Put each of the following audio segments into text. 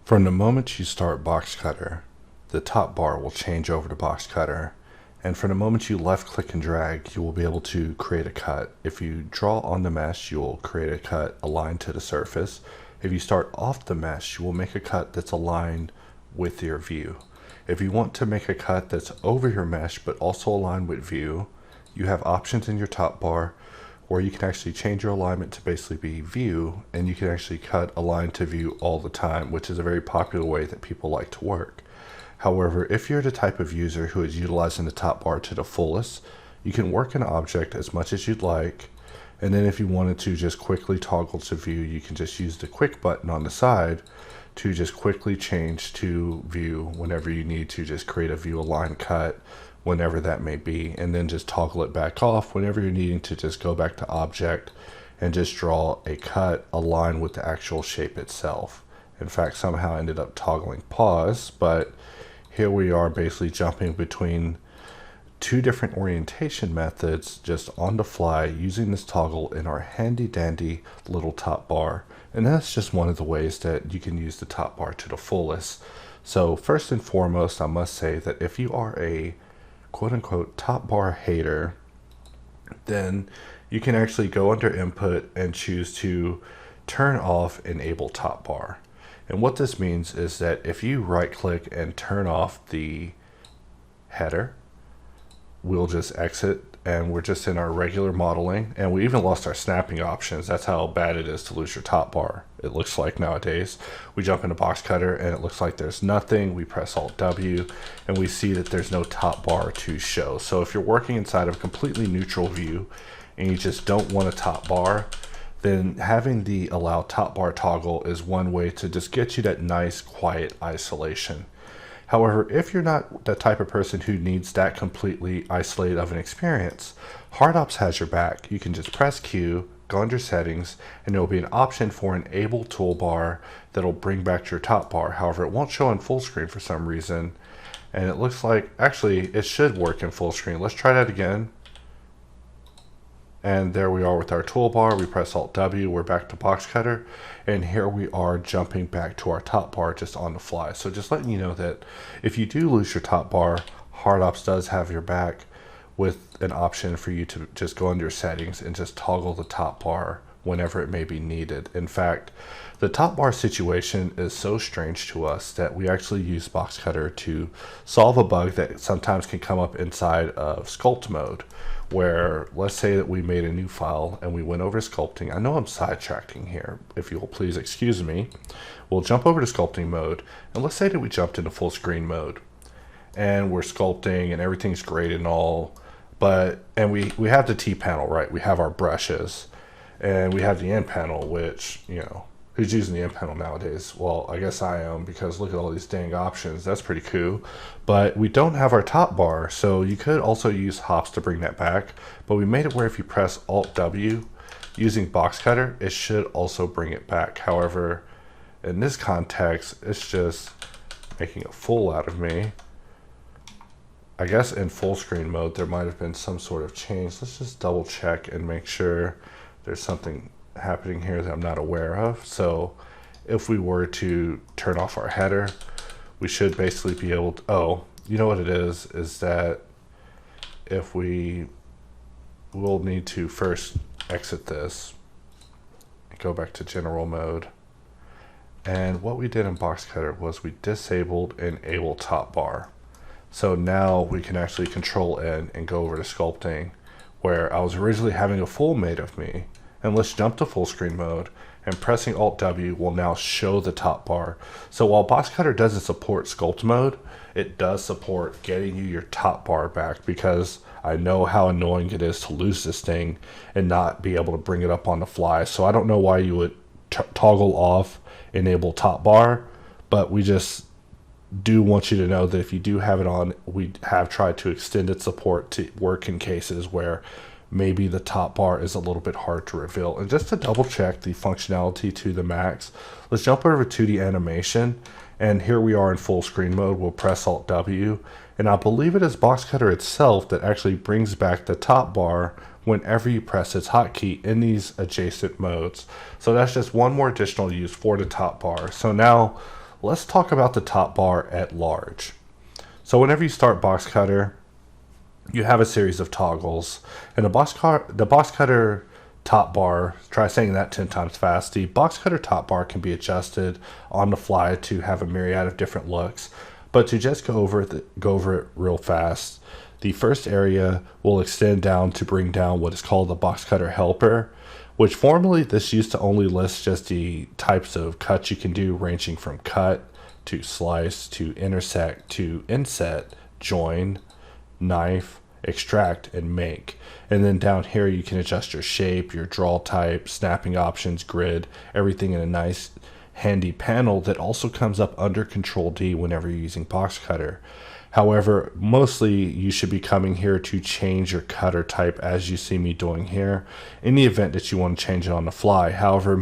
From the moment you start BoxCutter, the top bar will change over to BoxCutter, and from the moment you left click and drag, you will be able to create a cut. If you draw on the mesh, you will create a cut aligned to the surface. If you start off the mesh, you will make a cut that's aligned with your view. If you want to make a cut that's over your mesh but also aligned with view, you have options in your top bar where you can actually change your alignment to basically be view, and you can actually cut align to view all the time, which is a very popular way that people like to work. However, if you're the type of user who is utilizing the top bar to the fullest, you can work an object as much as you'd like, and then if you wanted to just quickly toggle to view, you can just use the quick button on the side to just quickly change to view whenever you need to just create a view align cut, whenever that may be, and then just toggle it back off whenever you're needing to just go back to object and just draw a cut aligned with the actual shape itself. In fact, somehow I ended up toggling pause, but here we are basically jumping between two different orientation methods just on the fly using this toggle in our handy dandy little top bar. And that's just one of the ways that you can use the top bar to the fullest. So first and foremost, I must say that if you are a quote-unquote top bar hater, then you can actually go under input and choose to turn off enable top bar. And what this means is that if you right click and turn off the header, we'll just exit and we're just in our regular modeling, and we even lost our snapping options. That's how bad it is to lose your top bar, it looks like nowadays. We jump into BoxCutter and it looks like there's nothing. We press Alt W and we see that there's no top bar to show. So if you're working inside of a completely neutral view and you just don't want a top bar, then having the allow top bar toggle is one way to just get you that nice quiet isolation. However, if you're not the type of person who needs that completely isolated of an experience, HardOps has your back. You can just press Q, go under settings, and there will be an option for enable toolbar that'll bring back your top bar. However, it won't show in full screen for some reason, and it looks like actually it should work in full screen. Let's try that again. And there we are with our toolbar. We press Alt W, we're back to BoxCutter, and here we are jumping back to our top bar just on the fly. So just letting you know that if you do lose your top bar, HardOps does have your back with an option for you to just go under your settings and just toggle the top bar whenever it may be needed. In fact, the top bar situation is so strange to us that we actually use BoxCutter to solve a bug that sometimes can come up inside of sculpt mode, where let's say that we made a new file and we went over to sculpting. I know I'm sidetracking here, if you will please excuse me. We'll jump over to sculpting mode, and let's say that we jumped into full screen mode and we're sculpting and everything's great and all, but we have the T panel, right? We have our brushes and we have the end panel, which, you know, who's using the end panel nowadays? Well, I guess I am, because look at all these dang options. That's pretty cool. But we don't have our top bar, so you could also use hops to bring that back. But we made it where if you press Alt W using BoxCutter, it should also bring it back. However, in this context, it's just making a fool out of me. I guess in full screen mode, there might have been some sort of change. Let's just double check and make sure there's something happening here that I'm not aware of. So if we were to turn off our header, we should basically be able to, oh, you know what it is that if we'll need to first exit this, go back to general mode. And what we did in BoxCutter was we disabled enable top bar. So now we can actually control N and go over to sculpting, where I was originally having a full made of me. And let's jump to full screen mode, and pressing Alt W will now show the top bar. So while BoxCutter doesn't support sculpt mode, it does support getting you your top bar back, because I know how annoying it is to lose this thing and not be able to bring it up on the fly. So I don't know why you would toggle off enable top bar, but we just do want you to know that if you do have it on, we have tried to extend its support to work in cases where maybe the top bar is a little bit hard to reveal. And just to double check the functionality to the max, let's jump over to the animation, and here we are in full screen mode. We'll press Alt W, and I believe it is BoxCutter itself that actually brings back the top bar whenever you press its hotkey in these adjacent modes. So that's just one more additional use for the top bar. So now let's talk about the top bar at large. So whenever you start BoxCutter, you have a series of toggles, and the BoxCutter top bar, try saying that 10 times fast, the BoxCutter top bar can be adjusted on the fly to have a myriad of different looks. But to just go over it real fast, the first area will extend down to bring down what is called the BoxCutter helper, which formerly this used to only list just the types of cuts you can do, ranging from cut to slice to intersect to inset, join, knife, extract, and make. And then down here you can adjust your shape, your draw type, snapping options, grid, everything in a nice handy panel that also comes up under Control D whenever you're using BoxCutter. However, mostly you should be coming here to change your cutter type as you see me doing here, in the event that you want to change it on the fly. However,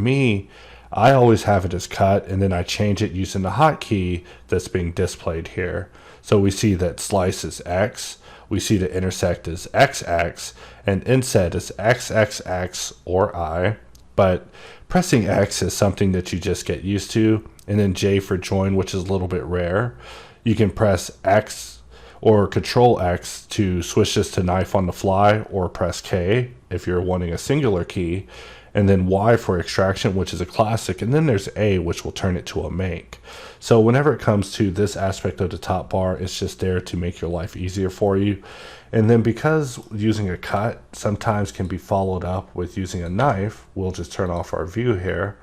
I always have it as cut, and then I change it using the hotkey that's being displayed here. So we see that slice is X, we see the intersect is XX, and inset is XXX or I. But pressing X is something that you just get used to, and then J for join, which is a little bit rare. You can press X or Control X to switch this to knife on the fly, or press K if you're wanting a singular key, and then Y for extraction, which is a classic, and then there's A, which will turn it to a make. So whenever it comes to this aspect of the top bar, it's just there to make your life easier for you. And then because using a cut sometimes can be followed up with using a knife, we'll just turn off our view here.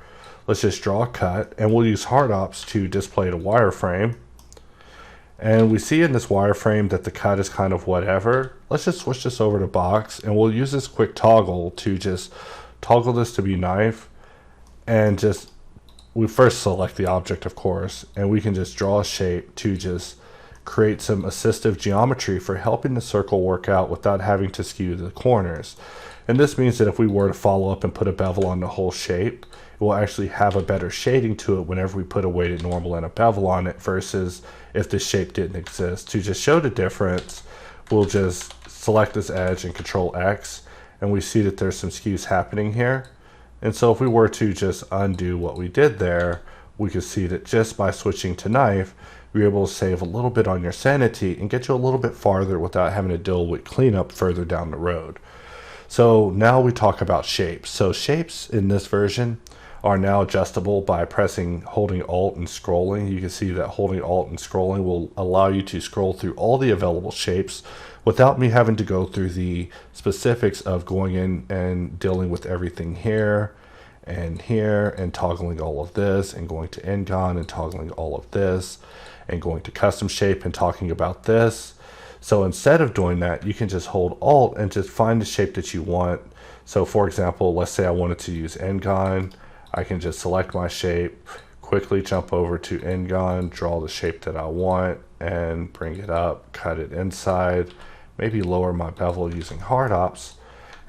Let's just draw a cut, and we'll use HardOps to display the wireframe. And we see in this wireframe that the cut is kind of whatever. Let's just switch this over to box, and we'll use this quick toggle to just toggle this to be knife, and we first select the object, of course, and we can just draw a shape to just create some assistive geometry for helping the circle work out without having to skew the corners. And this means that if we were to follow up and put a bevel on the whole shape, it will actually have a better shading to it whenever we put a weighted normal and a bevel on it, versus if the shape didn't exist. To just show the difference, we'll just select this edge and Control X, and we see that there's some skews happening here. And so if we were to just undo what we did there, we could see that just by switching to knife, you're able to save a little bit on your sanity and get you a little bit farther without having to deal with cleanup further down the road. So now we talk about shapes. So shapes in this version are now adjustable by holding Alt and scrolling. You can see that holding Alt and scrolling will allow you to scroll through all the available shapes without me having to go through the specifics of going in and dealing with everything here and toggling all of this, and going to Ngon and toggling all of this, and going to custom shape and talking about this. So instead of doing that, you can just hold Alt and just find the shape that you want. So for example, let's say I wanted to use Ngon. I can just select my shape, quickly jump over to Ngon, draw the shape that I want, and bring it up, cut it inside, maybe lower my bevel using HardOps,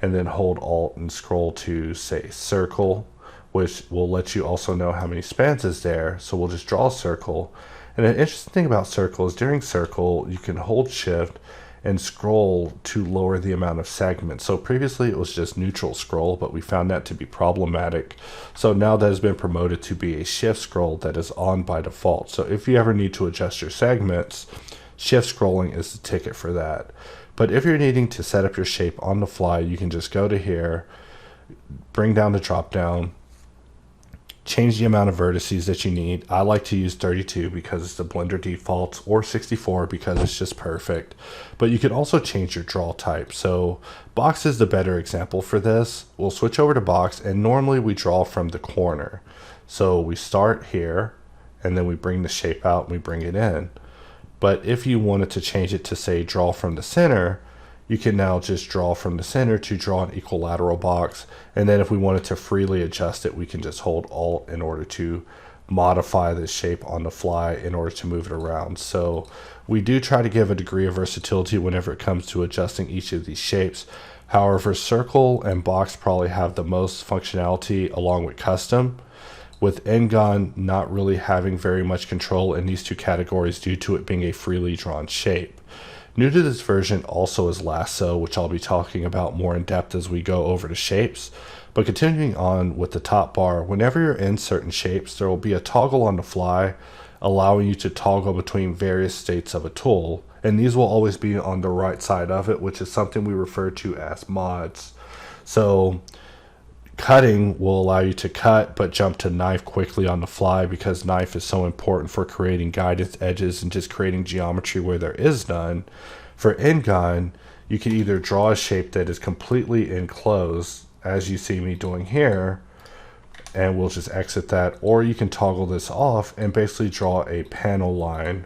and then hold Alt and scroll to, say, circle, which will let you also know how many spans is there. So we'll just draw a circle. And an interesting thing about circle is during circle, you can hold Shift and scroll to lower the amount of segments. So previously it was just neutral scroll, but we found that to be problematic. So now that has been promoted to be a shift scroll that is on by default. So if you ever need to adjust your segments, shift scrolling is the ticket for that. But if you're needing to set up your shape on the fly, you can just go to here, bring down the drop down, change the amount of vertices that you need. I like to use 32 because it's the Blender default, or 64 because it's just perfect. But you can also change your draw type. So box is the better example for this. We'll switch over to box, and normally we draw from the corner. So we start here, and then we bring the shape out and we bring it in. But if you wanted to change it to, say, draw from the center, you can now just draw from the center to draw an equilateral box. And then if we wanted to freely adjust it, we can just hold Alt in order to modify the shape on the fly in order to move it around. So we do try to give a degree of versatility whenever it comes to adjusting each of these shapes. However, circle and box probably have the most functionality along with custom, with Ngon not really having very much control in these two categories due to it being a freely drawn shape. New to this version also is lasso, which I'll be talking about more in depth as we go over the shapes. But continuing on with the top bar, whenever you're in certain shapes, there will be a toggle on the fly allowing you to toggle between various states of a tool. And these will always be on the right side of it, which is something we refer to as mods. So cutting will allow you to cut but jump to knife quickly on the fly, because knife is so important for creating guidance edges and just creating geometry where there is none. For end-gun, you can either draw a shape that is completely enclosed, as you see me doing here, and we'll just exit that, or you can toggle this off and basically draw a panel line,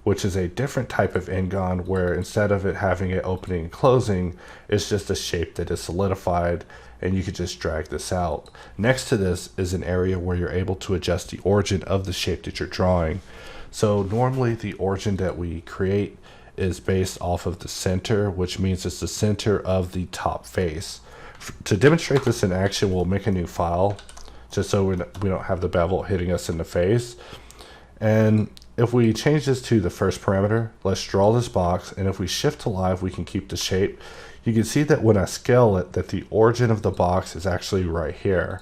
which is a different type of end-gun, where instead of it having it opening and closing, it's just a shape that is solidified, and you could just drag this out. Next to this is an area where you're able to adjust the origin of the shape that you're drawing. So normally the origin that we create is based off of the center, which means it's the center of the top face. To demonstrate this in action, we'll make a new file just so we don't have the bevel hitting us in the face. And if we change this to the first parameter, let's draw this box, and if we shift to live, we can keep the shape. You can see that when I scale it, that the origin of the box is actually right here.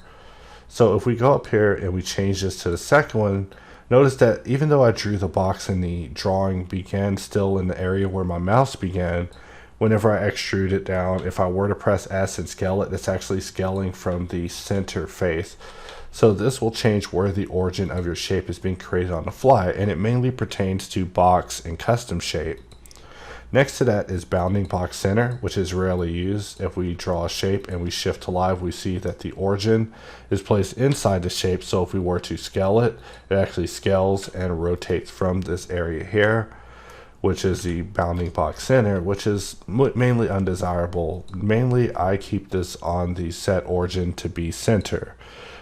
So if we go up here and we change this to the second one, notice that even though I drew the box and the drawing began still in the area where my mouse began, whenever I extrude it down, if I were to press S and scale it, it's actually scaling from the center face. So this will change where the origin of your shape is being created on the fly, and it mainly pertains to box and custom shape. Next to that is bounding box center, which is rarely used. If we draw a shape and we shift to live, we see that the origin is placed inside the shape. So if we were to scale it, it actually scales and rotates from this area here, which is the bounding box center, which is mainly undesirable. Mainly, I keep this on the set origin to be center.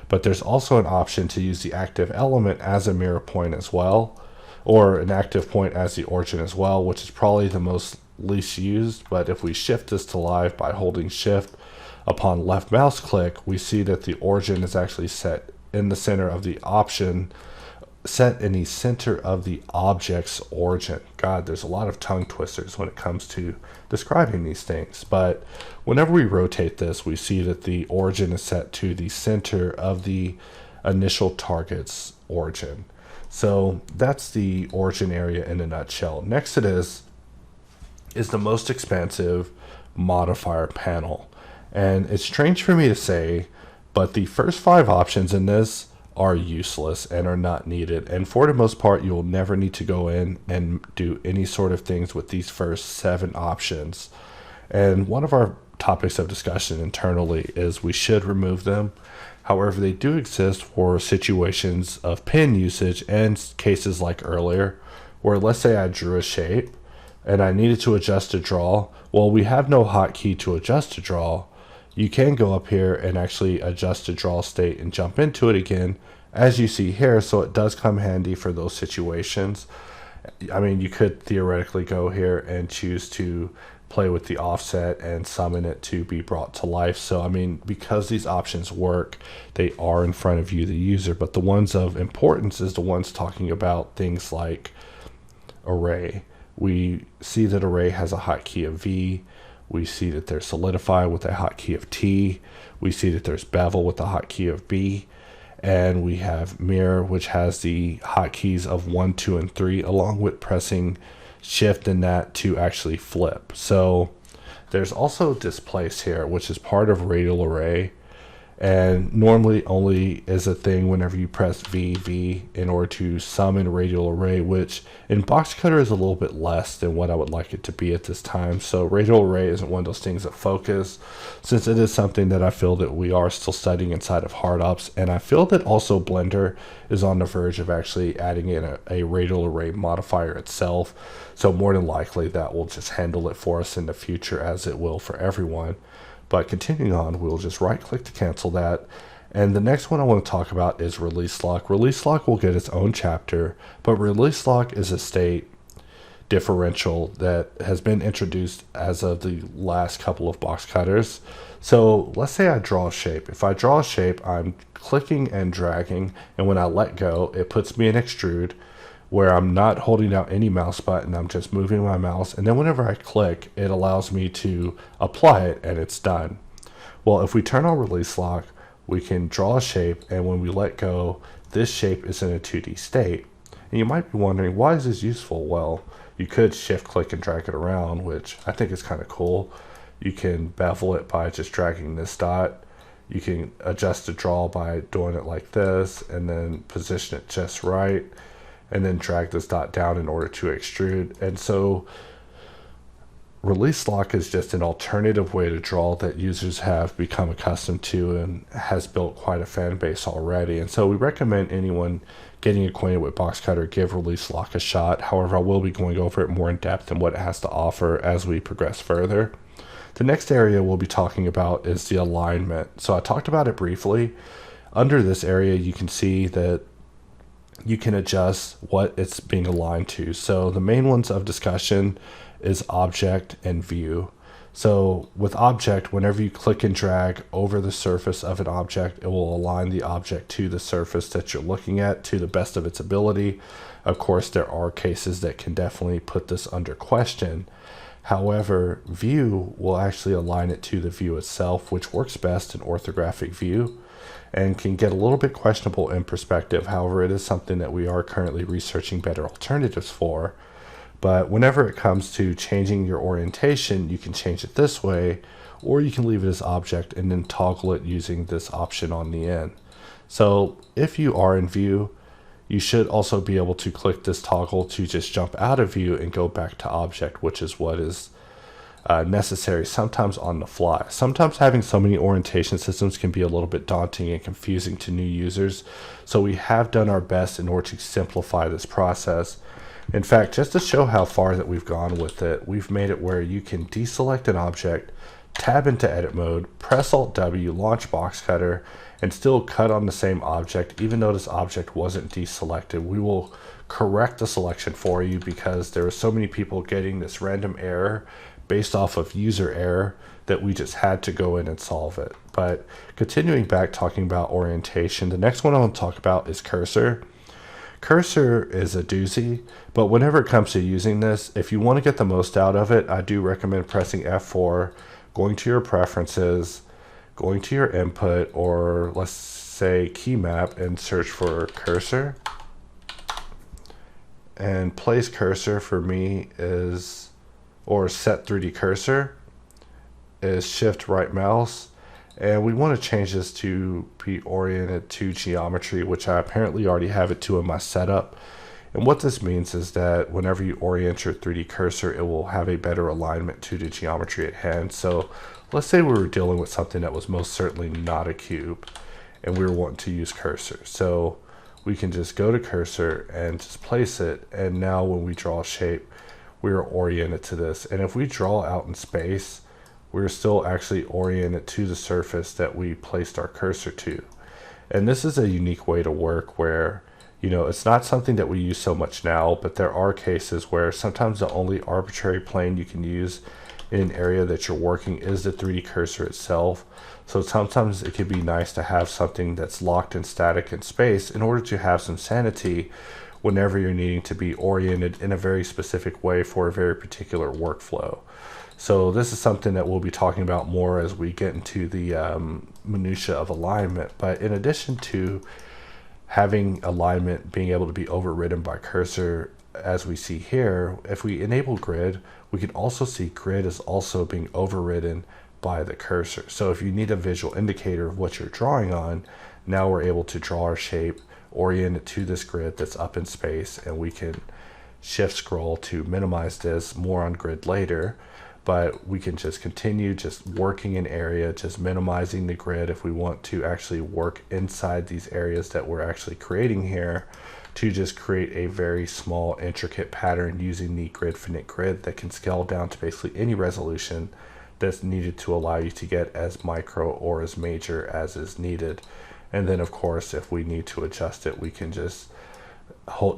But there's also an option to use the active element as a mirror point as well, or an active point as the origin as well, which is probably the most least used. But if we shift this to live by holding shift upon left mouse click, we see that the origin is actually set in the center of the option, set in the center of the object's origin. God, there's a lot of tongue twisters when it comes to describing these things. But whenever we rotate this, we see that the origin is set to the center of the initial target's origin. So that's the origin area in a nutshell. Next to this is the most expansive modifier panel. And it's strange for me to say, but the first 5 options in this are useless and are not needed. And for the most part, you will never need to go in and do any sort of things with these first 7 options. And one of our topics of discussion internally is we should remove them. However, they do exist for situations of pen usage and cases like earlier, where let's say I drew a shape and I needed to adjust to draw. Well, we have no hotkey to adjust to draw. You can go up here and actually adjust to draw state and jump into it again, as you see here. So it does come handy for those situations. I mean, you could theoretically go here and choose to play with the offset and summon it to be brought to life. So I mean, because these options work, they are in front of you, the user. But the ones of importance is the ones talking about things like array. We see that array has a hotkey of V. We see that there's solidify with a hotkey of T. We see that there's bevel with a hotkey of B. And we have mirror, which has the hotkeys of 1, 2, and 3, along with pressing shift and that to actually flip. So there's also displace here, which is part of radial array, and normally only is a thing whenever you press V in order to summon radial array, which in BoxCutter is a little bit less than what I would like it to be at this time. So radial array isn't one of those things that focus, since it is something that I feel that we are still studying inside of HardOps, and I feel that also Blender is on the verge of actually adding in a radial array modifier itself. So more than likely that will just handle it for us in the future, as it will for everyone. But continuing on, we'll just right click to cancel that. And the next one I want to talk about is release lock. Release lock will get its own chapter, but release lock is a state differential that has been introduced as of the last couple of box cutters. So let's say I draw a shape. If I draw a shape, I'm clicking and dragging, and when I let go, it puts me in extrude, where I'm not holding down any mouse button, I'm just moving my mouse, and then whenever I click, it allows me to apply it, and it's done. Well, if we turn on release lock, we can draw a shape, and when we let go, this shape is in a 2D state. And you might be wondering, why is this useful? Well, you could shift click and drag it around, which I think is kind of cool. You can bevel it by just dragging this dot. You can adjust the draw by doing it like this, and then position it just right, and then drag this dot down in order to extrude. And so release lock is just an alternative way to draw that users have become accustomed to and has built quite a fan base already. And so we recommend anyone getting acquainted with BoxCutter give release lock a shot. However, I will be going over it more in depth and what it has to offer as we progress further. The next area we'll be talking about is the alignment. So I talked about it briefly. Under this area, you can see that you can adjust what it's being aligned to. So the main ones of discussion is object and view. So with object, whenever you click and drag over the surface of an object, it will align the object to the surface that you're looking at to the best of its ability. Of course, there are cases that can definitely put this under question. However, view will actually align it to the view itself, which works best in orthographic view and can get a little bit questionable in perspective. However, it is something that we are currently researching better alternatives for. But whenever it comes to changing your orientation, you can change it this way, or you can leave it as object and then toggle it using this option on the end. So if you are in view, you should also be able to click this toggle to just jump out of view and go back to object, which is what is necessary sometimes on the fly. Sometimes having so many orientation systems can be a little bit daunting and confusing to new users. So we have done our best in order to simplify this process. In fact, just to show how far that we've gone with it, we've made it where you can deselect an object, tab into edit mode, press Alt W, launch BoxCutter, and still cut on the same object. Even though this object wasn't deselected, we will correct the selection for you because there are so many people getting this random error based off of user error that we just had to go in and solve it. But continuing back talking about orientation, the next one I want to talk about is cursor. Cursor is a doozy, but whenever it comes to using this, if you want to get the most out of it, I do recommend pressing F4, going to your preferences, going to your input, or let's say key map, and search for cursor. And place cursor for me is, or set 3D cursor is shift right mouse. And we want to change this to be oriented to geometry, which I apparently already have it to in my setup. And what this means is that whenever you orient your 3D cursor, it will have a better alignment to the geometry at hand. So let's say we were dealing with something that was most certainly not a cube, and we were wanting to use cursor. So we can just go to cursor and just place it. And now when we draw a shape, we are oriented to this. And if we draw out in space, we're still actually oriented to the surface that we placed our cursor to. And this is a unique way to work where, you know, it's not something that we use so much now, but there are cases where sometimes the only arbitrary plane you can use in an area that you're working is the 3D cursor itself. So sometimes it can be nice to have something that's locked and static in space in order to have some sanity whenever you're needing to be oriented in a very specific way for a very particular workflow. So this is something that we'll be talking about more as we get into the minutia of alignment. But in addition to having alignment being able to be overridden by cursor, as we see here, if we enable grid, we can also see grid is also being overridden by the cursor. So if you need a visual indicator of what you're drawing on, now we're able to draw our shape, orient it to this grid that's up in space, and we can shift scroll to minimize this, more on grid later. But we can just continue just working an area, just minimizing the grid if we want to actually work inside these areas that we're actually creating here to just create a very small intricate pattern using the gridfinite grid that can scale down to basically any resolution that's needed to allow you to get as micro or as major as is needed. And then of course, if we need to adjust it, we can just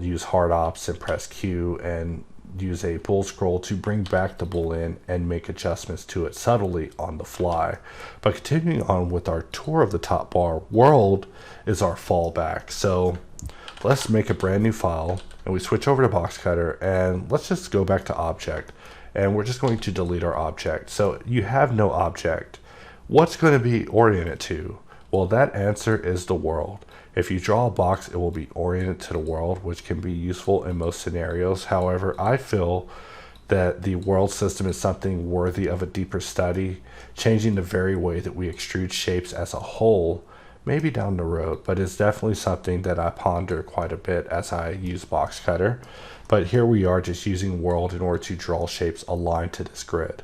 use HardOps and press Q and use a bool scroll to bring back the bool in and make adjustments to it subtly on the fly. But continuing on with our tour of the top bar, world is our fallback. So let's make a brand new file and we switch over to BoxCutter, and let's just go back to object, and we're just going to delete our object. So you have no object. What's going to be oriented to? Well, that answer is the world. If you draw a box, it will be oriented to the world, which can be useful in most scenarios. However, I feel that the world system is something worthy of a deeper study, changing the very way that we extrude shapes as a whole, maybe down the road, but it's definitely something that I ponder quite a bit as I use BoxCutter. But here we are just using world in order to draw shapes aligned to this grid.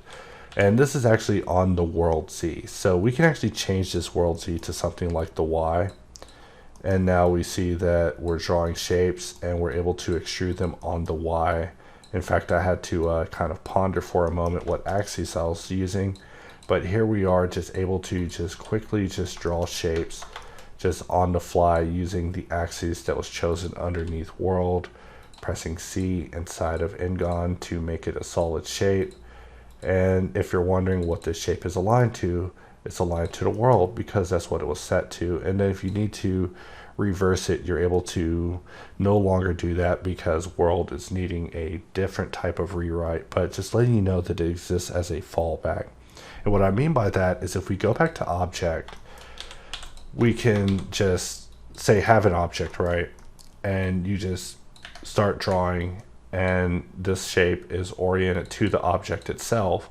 And this is actually on the world Z. So we can actually change this world Z to something like the Y. And now we see that we're drawing shapes and we're able to extrude them on the Y. In fact, I had to kind of ponder for a moment what axis I was using. But here we are just able to just quickly just draw shapes just on the fly using the axis that was chosen underneath world, pressing C inside of Ngon to make it a solid shape. And if you're wondering what this shape is aligned to, it's aligned to the world because that's what it was set to. And then if you need to reverse it, you're able to no longer do that because world is needing a different type of rewrite, but just letting you know that it exists as a fallback. And what I mean by that is if we go back to object, we can just say have an object, right? And you just start drawing and this shape is oriented to the object itself.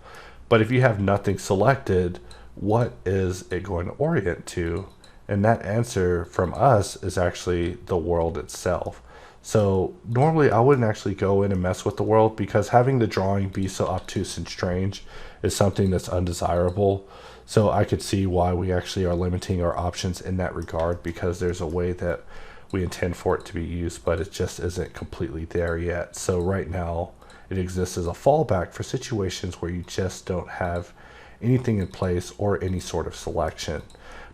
But if you have nothing selected, what is it going to orient to? And that answer from us is actually the world itself. So normally I wouldn't actually go in and mess with the world because having the drawing be so obtuse and strange is something that's undesirable. So I could see why we actually are limiting our options in that regard, because there's a way that we intend for it to be used, but it just isn't completely there yet. So right now it exists as a fallback for situations where you just don't have anything in place or any sort of selection.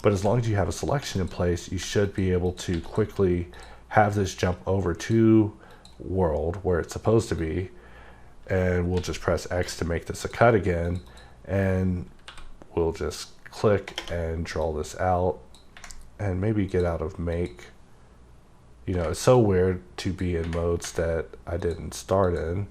But as long as you have a selection in place, you should be able to quickly have this jump over to world where it's supposed to be. And we'll just press X to make this a cut again. And we'll just click and draw this out and maybe get out of make. You know, it's so weird to be in modes that I didn't start in.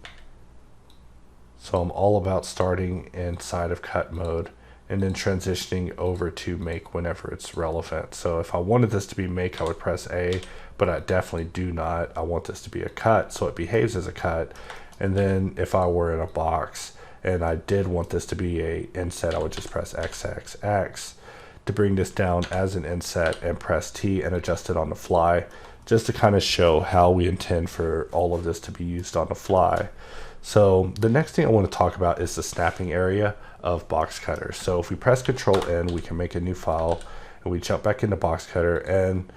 So I'm all about starting inside of cut mode and then transitioning over to make whenever it's relevant. So if I wanted this to be make, I would press A, but I definitely do not. I want this to be a cut, so it behaves as a cut. And then if I were in a box and I did want this to be a inset, I would just press XXX to bring this down as an inset and press T and adjust it on the fly, just to kind of show how we intend for all of this to be used on the fly. So the next thing I want to talk about is the snapping area of BoxCutter. So if we press Control N, we can make a new file and we jump back into BoxCutter. And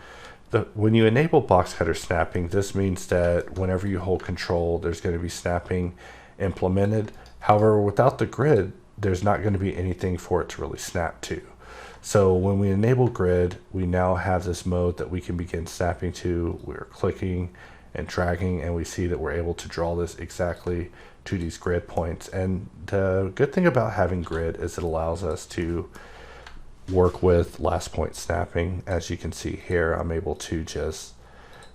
when you enable BoxCutter snapping, this means that whenever you hold Control, there's going to be snapping implemented. However, without the grid, there's not going to be anything for it to really snap to. So when we enable grid, we now have this mode that we can begin snapping to. We're clicking and dragging, and we see that we're able to draw this exactly to these grid points. And the good thing about having grid is it allows us to work with last point snapping. As you can see here, I'm able to just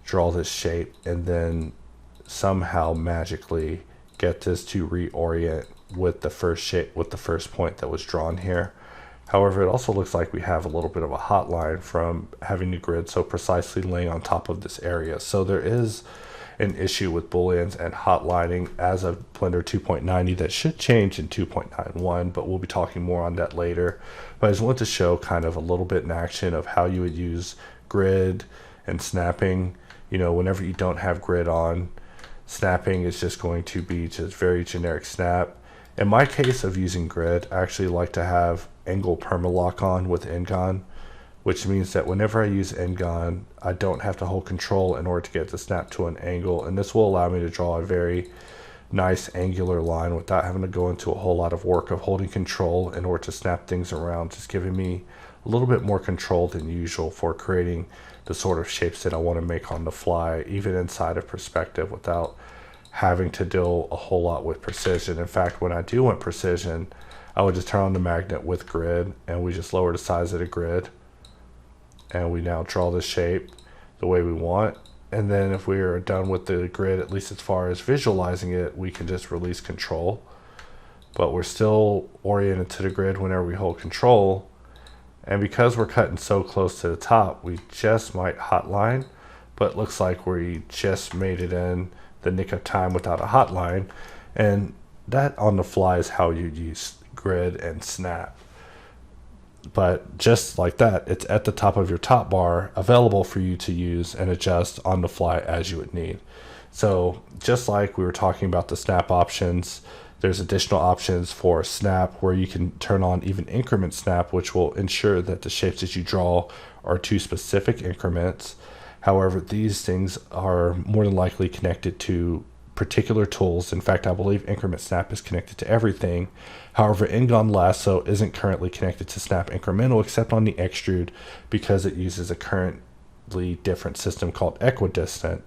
draw this shape and then somehow magically get this to reorient with the first shape, with the first point that was drawn here. However, it also looks like we have a little bit of a hotline from having the grid so precisely laying on top of this area. So there is an issue with booleans and hotlining as of Blender 2.90 that should change in 2.91, but we'll be talking more on that later. But I just want to show kind of a little bit in action of how you would use grid and snapping. You know, whenever you don't have grid on, snapping is just going to be just very generic snap. In my case of using grid, I actually like to have angle permalock on with Ngon, which means that whenever I use Ngon, I don't have to hold Control in order to get the snap to an angle, and this will allow me to draw a very nice angular line without having to go into a whole lot of work of holding Control in order to snap things around, just giving me a little bit more control than usual for creating the sort of shapes that I want to make on the fly, even inside of perspective, without having to deal a whole lot with precision. In fact, when I do want precision, I would just turn on the magnet with grid and we just lower the size of the grid and we now draw the shape the way we want. And then if we are done with the grid, at least as far as visualizing it, we can just release Control, but we're still oriented to the grid whenever we hold Control. And because we're cutting so close to the top, we just might hotline, but it looks like we just made it in the nick of time without a hotline. And that on the fly is how you use grid and snap. But just like that, it's at the top of your top bar, available for you to use and adjust on the fly as you would need. So just like we were talking about the snap options, there's additional options for snap where you can turn on even increment snap, which will ensure that the shapes that you draw are to specific increments. However, these things are more than likely connected to particular tools. In fact, I believe increment snap is connected to everything. However, Ingon Lasso isn't currently connected to snap incremental except on the extrude because it uses a currently different system called equidistant.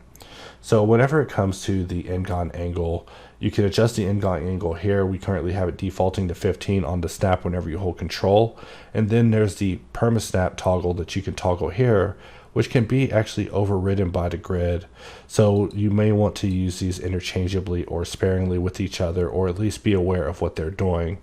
So whenever it comes to the Ingon angle, you can adjust the Ingon angle here. We currently have it defaulting to 15 on the snap whenever you hold control. And then there's the perma snap toggle that you can toggle here, which can be actually overridden by the grid. So you may want to use these interchangeably or sparingly with each other, or at least be aware of what they're doing.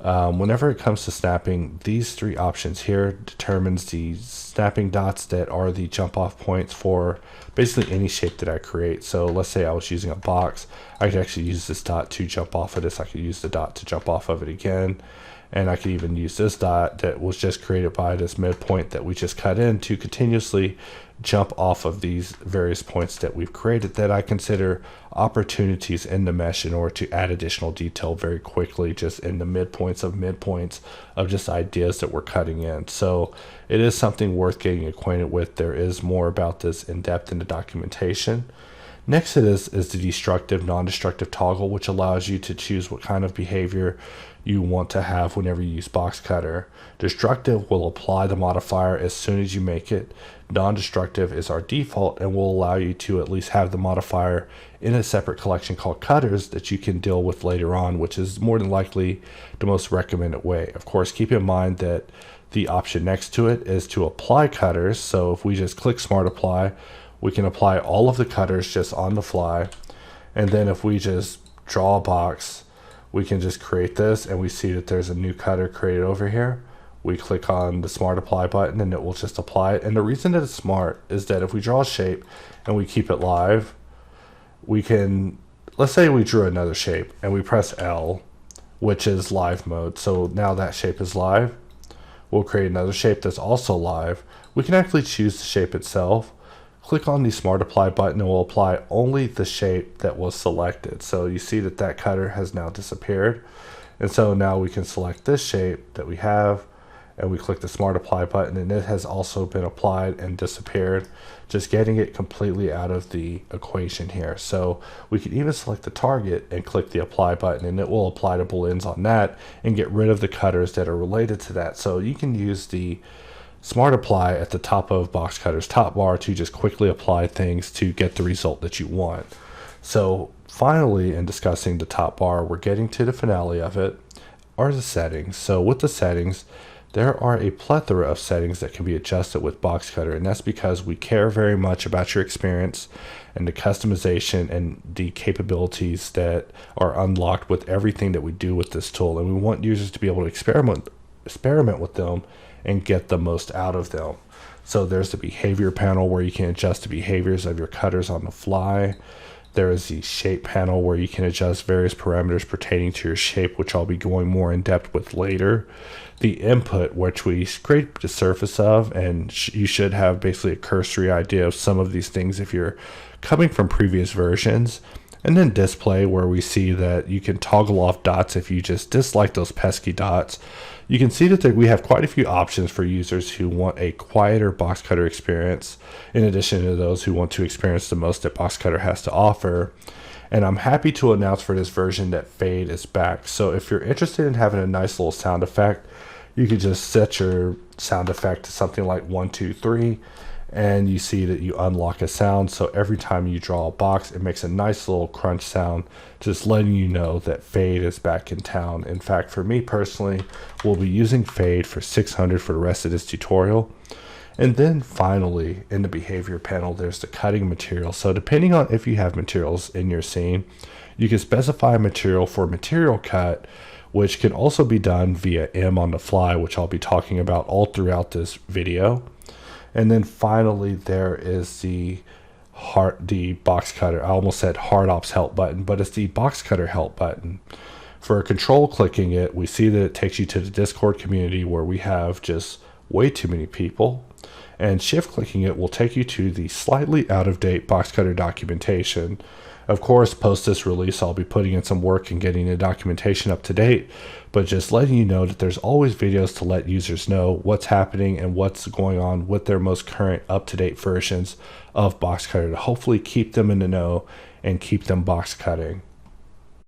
Whenever it comes to snapping, these three options here determines the snapping dots that are the jump off points for basically any shape that I create. So let's say I was using a box, I could actually use this dot to jump off of this. I could use the dot to jump off of it again. And I could even use this dot that was just created by this midpoint that we just cut in to continuously jump off of these various points that we've created that I consider opportunities in the mesh in order to add additional detail very quickly, just in the midpoints of just ideas that we're cutting in. So it is something worth getting acquainted with. There is more about this in depth in the documentation. Next to this is the destructive, non-destructive toggle, which allows you to choose what kind of behavior you want to have whenever you use BoxCutter. Destructive will apply the modifier as soon as you make it. Non-destructive is our default and will allow you to at least have the modifier in a separate collection called cutters that you can deal with later on, which is more than likely the most recommended way. Of course, keep in mind that the option next to it is to apply cutters. So if we just click Smart Apply, we can apply all of the cutters just on the fly. And then if we just draw a box, we can just create this and we see that there's a new cutter created over here. We click on the Smart Apply button and it will just apply it. And the reason that it's smart is that if we draw a shape and we keep it live, we can, let's say we drew another shape and we press L, which is live mode. So now that shape is live. We'll create another shape that's also live. We can actually choose the shape itself. Click on the Smart Apply button and we'll apply only the shape that was selected. So you see that that cutter has now disappeared. And so now we can select this shape that we have and we click the Smart Apply button and it has also been applied and disappeared, just getting it completely out of the equation here. So we can even select the target and click the Apply button and it will apply the booleans on that and get rid of the cutters that are related to that. So you can use the Smart Apply at the top of BoxCutter's top bar to just quickly apply things to get the result that you want. So finally, in discussing the top bar, we're getting to the finale of it, are the settings. So with the settings, there are a plethora of settings that can be adjusted with BoxCutter, and that's because we care very much about your experience and the customization and the capabilities that are unlocked with everything that we do with this tool. And we want users to be able to experiment with them and get the most out of them. So there's the behavior panel where you can adjust the behaviors of your cutters on the fly. There is the shape panel where you can adjust various parameters pertaining to your shape, which I'll be going more in depth with later. The input, which we scrape the surface of, and you should have basically a cursory idea of some of these things if you're coming from previous versions. And then display, where we see that you can toggle off dots if you just dislike those pesky dots. You can see that we have quite a few options for users who want a quieter BoxCutter experience, in addition to those who want to experience the most that BoxCutter has to offer. And I'm happy to announce for this version that fade is back. So if you're interested in having a nice little sound effect, you can just set your sound effect to something like 1, 2, 3. And you see that you unlock a sound. So every time you draw a box, it makes a nice little crunch sound, just letting you know that fade is back in town. In fact, for me personally, we'll be using fade for 600 for the rest of this tutorial. And then finally, in the behavior panel, there's the cutting material. So depending on if you have materials in your scene, you can specify a material for material cut, which can also be done via M on the fly, which I'll be talking about all throughout this video. And then finally, there is the box cutter. I almost said HardOps help button, but it's the box cutter help button. For control clicking it, we see that it takes you to the Discord community where we have just way too many people. And shift clicking it will take you to the slightly out of date box cutter documentation. Of course, post this release, I'll be putting in some work and getting the documentation up to date, but just letting you know that there's always videos to let users know what's happening and what's going on with their most current up-to-date versions of box cutter to hopefully keep them in the know and keep them box cutting.